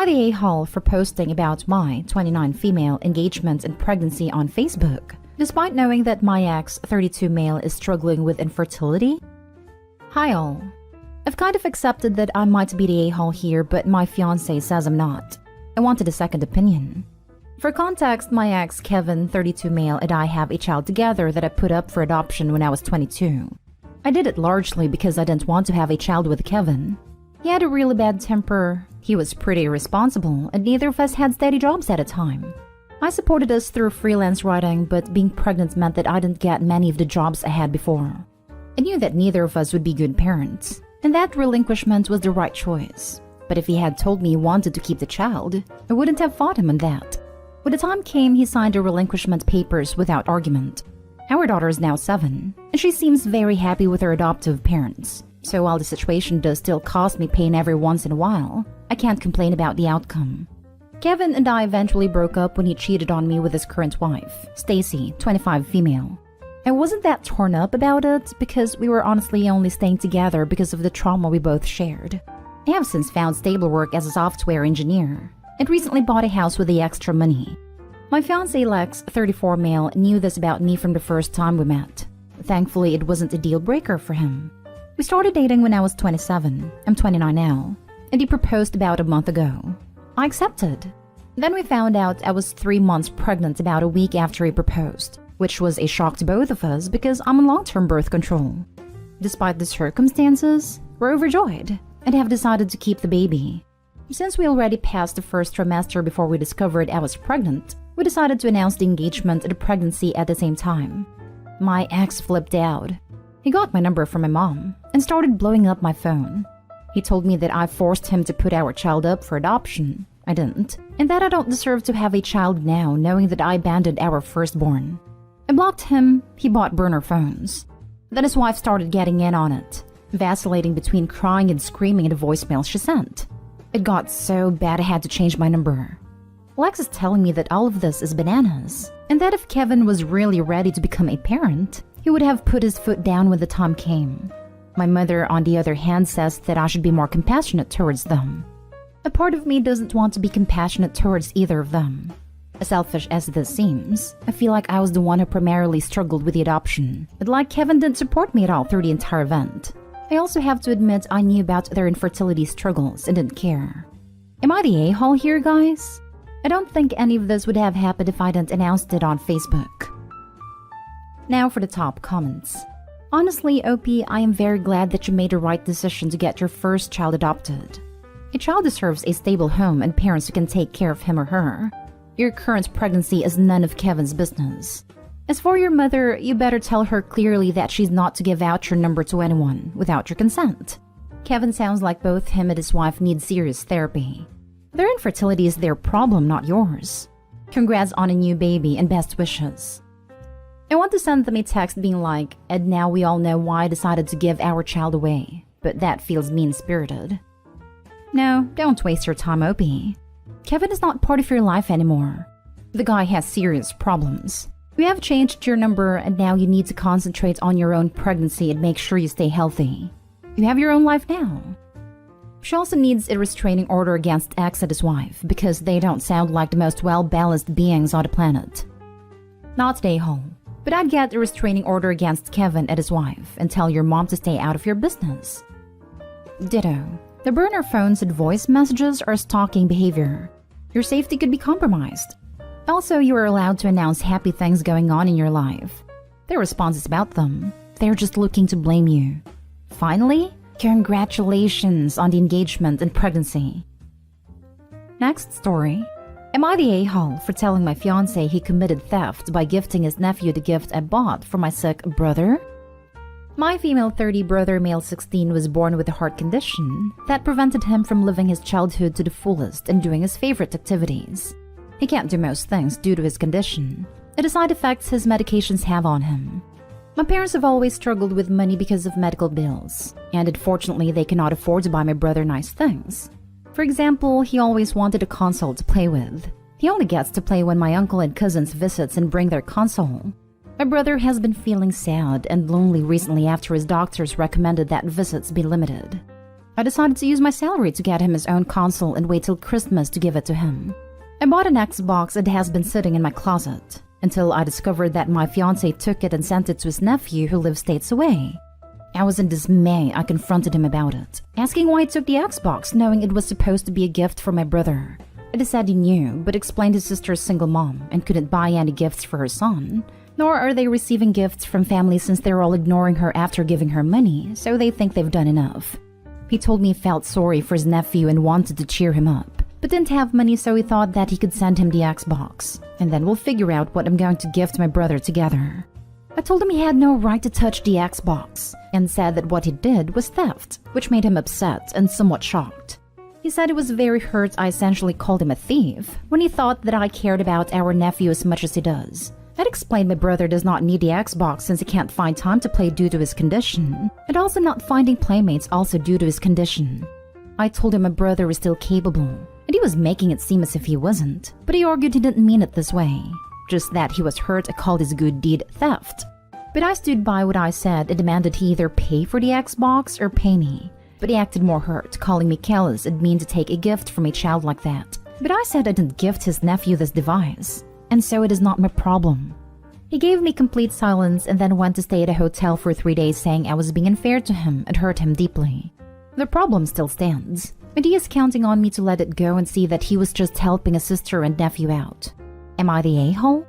I the a-hole for posting about my 29 female engagement and pregnancy on Facebook, despite knowing that my ex 32 male is struggling with infertility? Hi all. I've kind of accepted that I might be the a-hole here, but my fiancé says I'm not. I wanted a second opinion. For context, my ex Kevin, 32 male, and I have a child together that I put up for adoption when I was 22. I did it largely because I didn't want to have a child with Kevin. He had a really bad temper, he was pretty irresponsible, and neither of us had steady jobs at a time. I supported us through freelance writing, but being pregnant meant that I didn't get many of the jobs I had before. I knew that neither of us would be good parents, and that relinquishment was the right choice. But if he had told me he wanted to keep the child, I wouldn't have fought him on that. When the time came, he signed the relinquishment papers without argument. Our daughter is now 7, and she seems very happy with her adoptive parents. So while the situation does still cause me pain every once in a while, I can't complain about the outcome. Kevin and I eventually broke up when he cheated on me with his current wife, Stacy, 25 female. I wasn't that torn up about it because we were honestly only staying together because of the trauma we both shared. I have since found stable work as a software engineer and recently bought a house with the extra money. My fiancé Lex, 34 male, knew this about me from the first time we met. Thankfully, it wasn't a deal breaker for him. We started dating when I was 27, I'm 29 now, and he proposed about a month ago. I accepted. Then we found out I was 3 months pregnant about a week after he proposed, which was a shock to both of us because I'm on long-term birth control. Despite the circumstances, we're overjoyed and have decided to keep the baby. Since we already passed the first trimester before we discovered I was pregnant, we decided to announce the engagement and the pregnancy at the same time. My ex flipped out. He got my number from my mom and started blowing up my phone. He told me that I forced him to put our child up for adoption. I didn't, and that I don't deserve to have a child now, knowing that I abandoned our firstborn. I blocked him, he bought burner phones. Then his wife started getting in on it, vacillating between crying and screaming at the voicemail she sent. It got so bad I had to change my number. Lex is telling me that all of this is bananas, and that if Kevin was really ready to become a parent, he would have put his foot down when the time came. My mother, on the other hand, says that I should be more compassionate towards them. A part of me doesn't want to be compassionate towards either of them. As selfish as this seems, I feel like I was the one who primarily struggled with the adoption, but like Kevin didn't support me at all through the entire event. I also have to admit I knew about their infertility struggles and didn't care. Am I the a-hole here, guys? I don't think any of this would have happened if I didn't announce it on Facebook. Now for the top comments. Honestly, OP, I am very glad that you made the right decision to get your first child adopted. A child deserves a stable home and parents who can take care of him or her. Your current pregnancy is none of Kevin's business. As for your mother, you better tell her clearly that she's not to give out your number to anyone without your consent. Kevin sounds like both him and his wife need serious therapy. Their infertility is their problem, not yours. Congrats on a new baby and best wishes. I want to send them a text being like, and now we all know why I decided to give our child away, but that feels mean-spirited. No, don't waste your time, OP. Kevin is not part of your life anymore. The guy has serious problems. You have changed your number and now you need to concentrate on your own pregnancy and make sure you stay healthy. You have your own life now. She also needs a restraining order against X and his wife because they don't sound like the most well-balanced beings on the planet. Not the a-hole, but I'd get a restraining order against Kevin and his wife and tell your mom to stay out of your business. Ditto. The burner phones and voice messages are stalking behavior. Your safety could be compromised. Also, you are allowed to announce happy things going on in your life. Their response is about them. They're just looking to blame you. Finally, congratulations on the engagement and pregnancy. Next story. Am I the a-hole for telling my fiancé he committed theft by gifting his nephew the gift I bought for my sick brother? My female 30 brother, male 16, was born with a heart condition that prevented him from living his childhood to the fullest and doing his favorite activities. He can't do most things due to his condition and the side effects his medications have on him. My parents have always struggled with money because of medical bills, and unfortunately they cannot afford to buy my brother nice things. For example, he always wanted a console to play with. He only gets to play when my uncle and cousins visits and bring their console. My brother has been feeling sad and lonely recently after his doctors recommended that visits be limited. I decided to use my salary to get him his own console and wait till Christmas to give it to him. I bought an Xbox that has been sitting in my closet until I discovered that my fiancé took it and sent it to his nephew who lives states away. I was in dismay. I confronted him about it, asking why he took the Xbox, knowing it was supposed to be a gift for my brother. He said he knew, but explained his sister's single mom and couldn't buy any gifts for her son. Nor are they receiving gifts from family since they're all ignoring her after giving her money, so they think they've done enough. He told me he felt sorry for his nephew and wanted to cheer him up, but didn't have money, so he thought that he could send him the Xbox, and then we'll figure out what I'm going to gift my brother together. I told him he had no right to touch the Xbox, and said that what he did was theft, which made him upset and somewhat shocked. He said he was very hurt I essentially called him a thief, when he thought that I cared about our nephew as much as he does. I'd explained my brother does not need the Xbox since he can't find time to play due to his condition, and also not finding playmates also due to his condition. I told him my brother was still capable, and he was making it seem as if he wasn't, but he argued he didn't mean it this way. Just that he was hurt I called his good deed theft. But I stood by what I said and demanded he either pay for the Xbox or pay me. But he acted more hurt, calling me careless and mean to take a gift from a child like that. But I said I didn't gift his nephew this device, and so it is not my problem. He gave me complete silence and then went to stay at a hotel for 3 days, saying I was being unfair to him and hurt him deeply. The problem still stands, and he is counting on me to let it go and see that he was just helping a sister and nephew out. Am I the a-hole?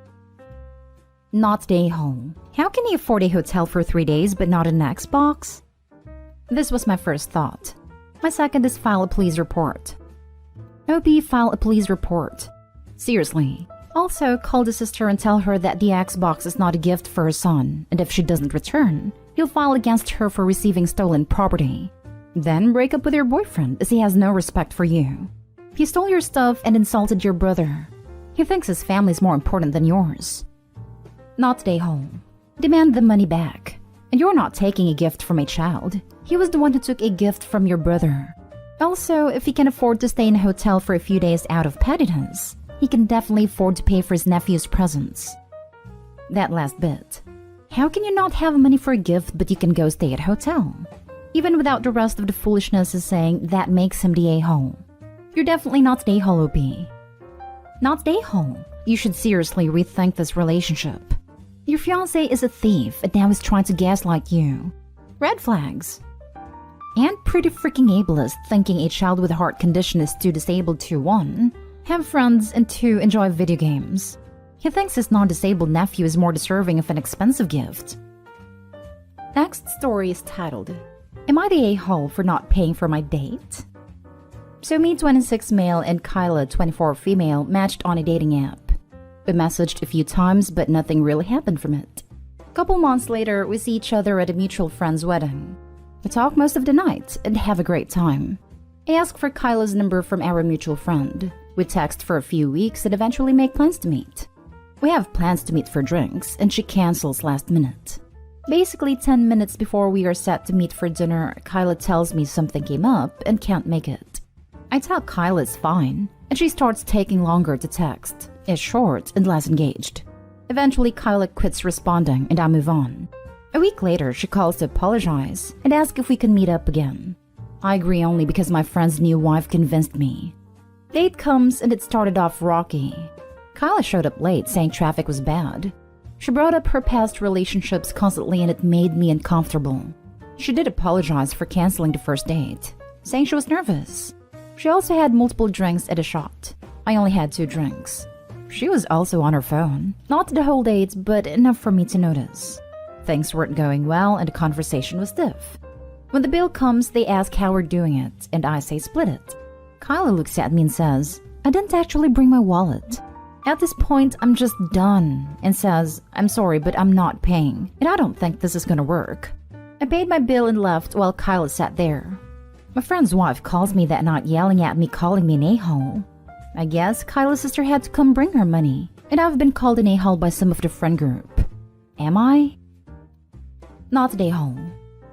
Not the a-hole. How can he afford a hotel for 3 days but not an Xbox? This was my first thought. My second is file a police report. OP, file a police report. Seriously. Also, call the sister and tell her that the Xbox is not a gift for her son, and if she doesn't return, you'll file against her for receiving stolen property. Then break up with your boyfriend, as he has no respect for you. He stole your stuff and insulted your brother. He thinks his family is more important than yours. Not stay home. Demand the money back. And you're not taking a gift from a child. He was the one who took a gift from your brother. Also, if he can afford to stay in a hotel for a few days out of pettiness, he can definitely afford to pay for his nephew's presents. That last bit. How can you not have money for a gift but you can go stay at a hotel? Even without the rest of the foolishness is saying that makes him the a-hole. You're definitely not the a-hole, OP. Not the a-hole. You should seriously rethink this relationship. Your fiancé is a thief and now is trying to gaslight you. Red flags. And pretty freaking ableist, thinking a child with a heart condition is too disabled to 1. Have friends, and 2. Enjoy video games. He thinks his non-disabled nephew is more deserving of an expensive gift. Next story is titled, Am I the a-hole for not paying for my date? So me, 26 male, and Kyla, 24 female, matched on a dating app. We messaged a few times, but nothing really happened from it. Couple months later, we see each other at a mutual friend's wedding. We talk most of the night and have a great time. I ask for Kyla's number from our mutual friend. We text for a few weeks and eventually make plans to meet. We have plans to meet for drinks, and she cancels last minute. Basically, 10 minutes before we are set to meet for dinner, Kyla tells me something came up and can't make it. I tell Kyla it's fine, and she starts taking longer to text, is short and less engaged. Eventually, Kyla quits responding and I move on. A week later, she calls to apologize and ask if we can meet up again. I agree only because my friend's new wife convinced me. Date comes and it started off rocky. Kyla showed up late saying traffic was bad. She brought up her past relationships constantly and it made me uncomfortable. She did apologize for canceling the first date, saying she was nervous. She also had multiple drinks at a shot. I only had 2 drinks. She was also on her phone. Not the whole date, but enough for me to notice. Things weren't going well and the conversation was stiff. When the bill comes, they ask how we're doing it, and I say split it. Kyla looks at me and says, I didn't actually bring my wallet. At this point, I'm just done, and says, I'm sorry, but I'm not paying, and I don't think this is gonna work. I paid my bill and left while Kyla sat there. My friend's wife calls me that night yelling at me, calling me an a-hole. I guess Kyla's sister had to come bring her money, and I've been called an a-hole by some of the friend group. Am I? Not an a-hole.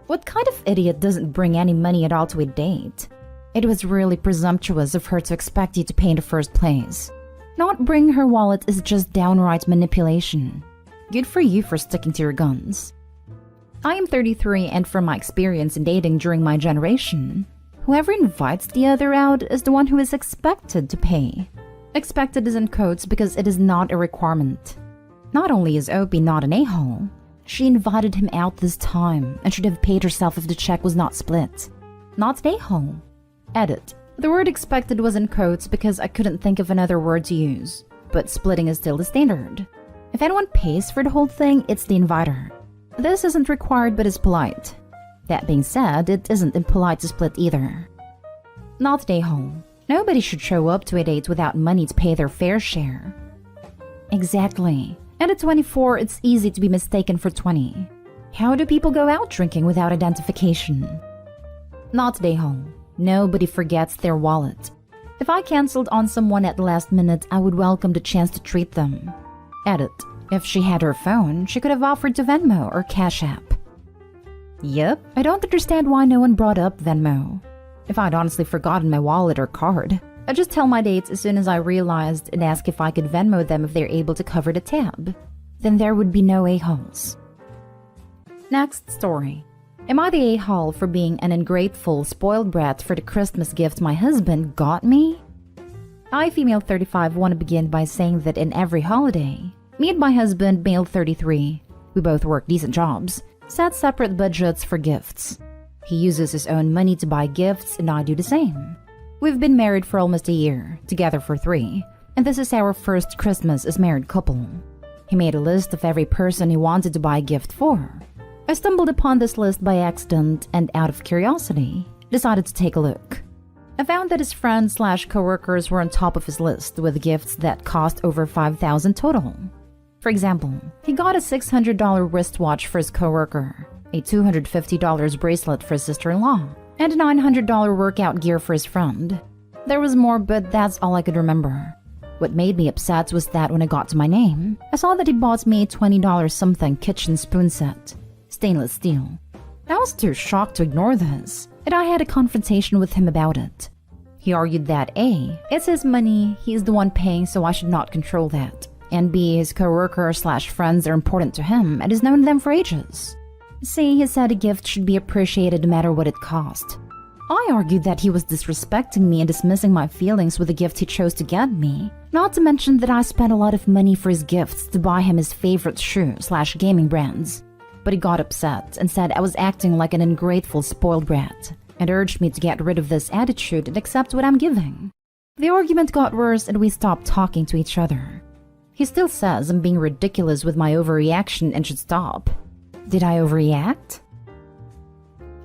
What kind of idiot doesn't bring any money at all to a date? It was really presumptuous of her to expect you to pay in the first place. Not bring her wallet is just downright manipulation. Good for you for sticking to your guns. I am 33 and from my experience in dating during my generation, Whoever invites the other out is the one who is expected to pay. Expected is in quotes because it is not a requirement. Not only is Opie not an a-hole, she invited him out this time and should have paid herself if the check was not split. Not an a-hole. Edit. The word expected was in quotes because I couldn't think of another word to use, but splitting is still the standard. If anyone pays for the whole thing, it's the inviter. This isn't required but is polite. That being said, it isn't impolite to split either. Not an a-hole. Nobody should show up to a date without money to pay their fair share. Exactly. And at 24, it's easy to be mistaken for 20. How do people go out drinking without identification? Not an a-hole. Nobody forgets their wallet. If I canceled on someone at the last minute, I would welcome the chance to treat them. Edit. If she had her phone, she could have offered to Venmo or Cash App. Yep, I don't understand why no one brought up Venmo. If I'd honestly forgotten my wallet or card, I'd just tell my dates as soon as I realized and ask if I could Venmo them if they're able to cover the tab. Then there would be no a-holes. Next story. Am I the a-hole for being an ungrateful, spoiled brat for the Christmas gift my husband got me? I, female 35, want to begin by saying that in every holiday, me and my husband, male 33, we both work decent jobs, set separate budgets for gifts. He uses his own money to buy gifts and I do the same. We've been married for almost a year, together for 3, and this is our first Christmas as married couple. He made a list of every person he wanted to buy a gift for. I stumbled upon this list by accident and out of curiosity, decided to take a look. I found that his friends/coworkers were on top of his list with gifts that cost over $5,000 total. For example, he got a $600 wristwatch for his coworker, a $250 bracelet for his sister-in-law, and a $900 workout gear for his friend. There was more, but that's all I could remember. What made me upset was that when I got to my name, I saw that he bought me a $20 something kitchen spoon set, stainless steel. I was too shocked to ignore this, and I had a confrontation with him about it. He argued that A, it's his money, he's the one paying, so I should not control that, and B, his coworker/friends are important to him and has known them for ages. C, he said a gift should be appreciated no matter what it cost. I argued that he was disrespecting me and dismissing my feelings with the gift he chose to get me, not to mention that I spent a lot of money for his gifts to buy him his favorite shoe/gaming brands. But he got upset and said I was acting like an ungrateful spoiled brat and urged me to get rid of this attitude and accept what I'm giving. The argument got worse and we stopped talking to each other. He still says I'm being ridiculous with my overreaction and should stop. Did I overreact?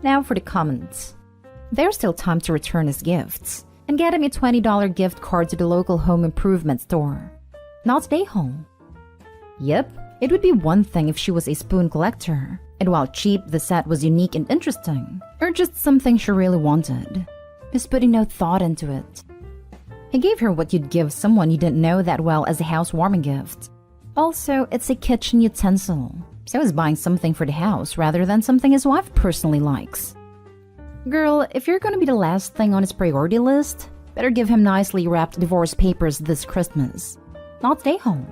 Now for the comments. There's still time to return his gifts and get him a $20 gift card to the local home improvement store. Not stay home. Yep, it would be one thing if she was a spoon collector, and while cheap, the set was unique and interesting, or just something she really wanted. Just putting no thought into it. He gave her what you'd give someone you didn't know that well as a housewarming gift. Also, it's a kitchen utensil, so he's buying something for the house rather than something his wife personally likes. Girl, if you're gonna be the last thing on his priority list, better give him nicely wrapped divorce papers this Christmas. Not stay home.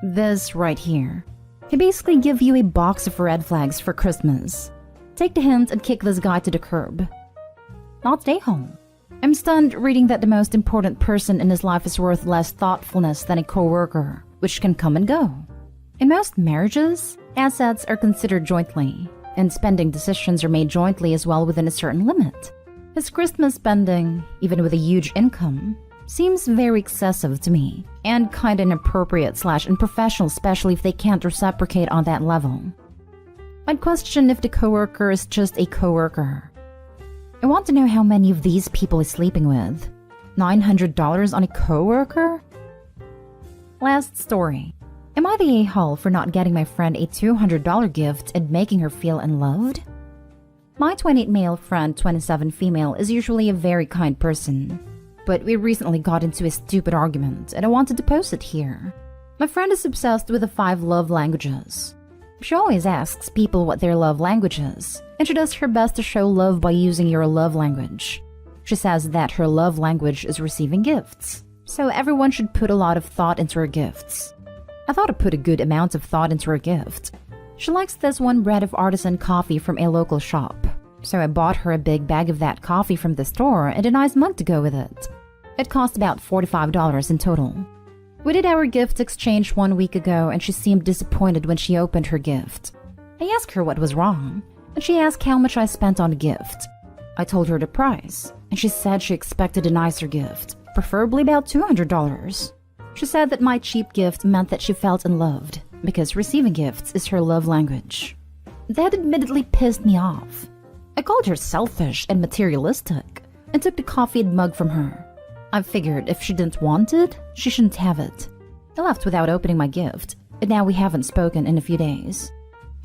This right here. He basically give you a box of red flags for Christmas. Take the hint and kick this guy to the curb. Not stay home. I'm stunned reading that the most important person in his life is worth less thoughtfulness than a coworker, which can come and go. In most marriages, assets are considered jointly, and spending decisions are made jointly as well within a certain limit. His Christmas spending, even with a huge income, seems very excessive to me, and kinda inappropriate/unprofessional, especially if they can't reciprocate on that level. I'd question if the coworker is just a coworker. I want to know how many of these people he's sleeping with. $900 on a coworker? Last story. Am I the a-hole for not getting my friend a $200 gift and making her feel unloved? My 28 male friend, 27 female, is usually a very kind person. But we recently got into a stupid argument and I wanted to post it here. My friend is obsessed with the 5 love languages. She always asks people what their love language is, and she does her best to show love by using your love language. She says that her love language is receiving gifts, so everyone should put a lot of thought into her gifts. I thought I put a good amount of thought into her gift. She likes this one bread of artisan coffee from a local shop. So I bought her a big bag of that coffee from the store and a nice mug to go with it. It cost about $45 in total. We did our gift exchange 1 week ago and she seemed disappointed when she opened her gift. I asked her what was wrong, and she asked how much I spent on the gift. I told her the price, and she said she expected a nicer gift, preferably about $200. She said that my cheap gift meant that she felt unloved, because receiving gifts is her love language. That admittedly pissed me off. I called her selfish and materialistic, and took the coffee and mug from her. I figured if she didn't want it, she shouldn't have it. I left without opening my gift, and now we haven't spoken in a few days.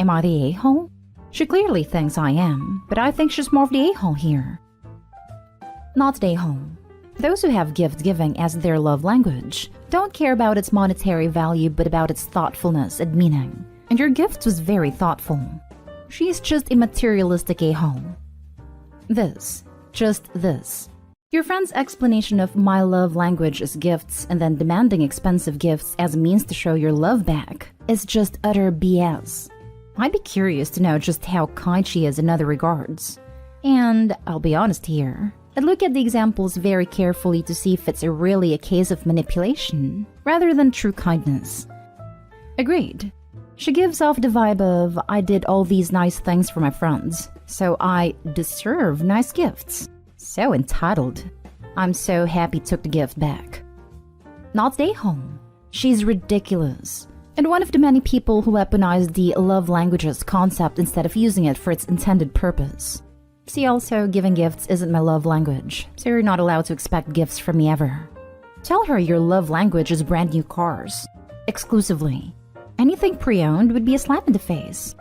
Am I the a-hole? She clearly thinks I am, but I think she's more of the a-hole here. Not the a-hole. Those who have gift-giving as their love language don't care about its monetary value but about its thoughtfulness and meaning. And your gift was very thoughtful. She's just a materialistic a-hole. Just this. Your friend's explanation of my love language is gifts and then demanding expensive gifts as a means to show your love back is just utter BS. I'd be curious to know just how kind she is in other regards. And I'll be honest here, I'd look at the examples very carefully to see if it's really a case of manipulation rather than true kindness. Agreed. She gives off the vibe of, I did all these nice things for my friends, so I deserve nice gifts. So entitled. I'm so happy took the gift back. Not stay home. She's ridiculous. And one of the many people who weaponize the love languages concept instead of using it for its intended purpose. See also, giving gifts isn't my love language, so you're not allowed to expect gifts from me ever. Tell her your love language is brand new cars. Exclusively. Anything pre-owned would be a slap in the face.